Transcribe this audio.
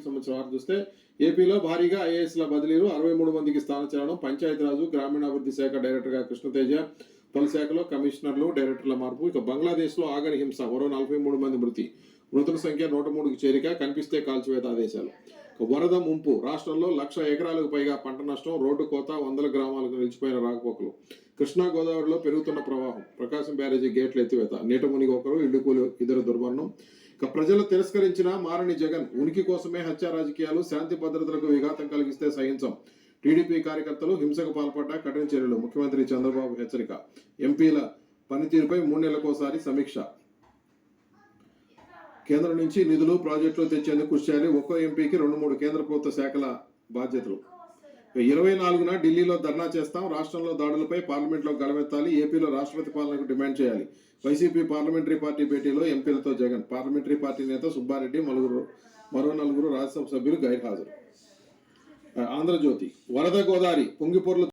సంవత్సరం వారు చూస్తే ఏపీలో భారీగా ఐఏఎస్ల బదిలీలు 63 మందికి స్థానచలనం. పంచాయతీరాజు గ్రామీణాభివృద్ధి శాఖ డైరెక్టర్గా కృష్ణతేజ, పలు శాఖలో కమిషనర్లు డైరెక్టర్ల మార్పు. ఇక బంగ్లాదేశ్లో ఆగని హింస, మరో 43 మంది మృతి, మృతుల సంఖ్య 103కి చేరిక, కనిపిస్తే కాల్చివేత ఆదేశాలు. వరద ముంపు, రాష్ట్రంలో 1,00,000 ఎకరాలకు పైగా పంట నష్టం, రోడ్డు కోత, 100 గ్రామాలకు నిలిచిపోయిన రాకపోకలు. కృష్ణా గోదావరిలో పెరుగుతున్న ప్రవాహం, ప్రకాశం బ్యారేజీ గేట్ల ఎత్తివేత, నీట మునిగి ఒకరు, ఇల్లుకూలు ఇద్దరు దుర్మరణం. ఇక ప్రజలు తిరస్కరించిన మారని జగన్, ఉనికి కోసమే హత్య రాజకీయాలు, శాంతి భద్రతలకు విఘాతం కలిగిస్తే సహించం. టీడీపీ కార్యకర్తలు హింసకు పాల్పడ్డ కఠిన చర్యలు, ముఖ్యమంత్రి చంద్రబాబు హెచ్చరిక. ఎంపీల పనితీరుపై 3 నెలలకోసారి సమీక్ష. కేంద్రం నుంచి నిధులు ప్రాజెక్టులు తెచ్చేందుకు కృషి చేయాలి. ఒక్కో ఎంపీకి 2-3 కేంద్ర ప్రభుత్వ శాఖల బాధ్యతలు. 24న ఢిల్లీలో ధర్నా చేస్తాం. రాష్ట్రంలో దాడులపై పార్లమెంట్లో గళమెత్తాలి. ఏపీలో రాష్ట్రపతి పాలనకు డిమాండ్ చేయాలి. వైసీపీ పార్లమెంటరీ పార్టీ భేటీలో ఎంపీలతో జగన్. పార్లమెంటరీ పార్టీ నేత సుబ్బారెడ్డి, మరో 4 రాజ్యసభ సభ్యులు గైర్హాజరు. ఆంధ్రజ్యోతి, వరద గోదావరి పొంగిపొర్లు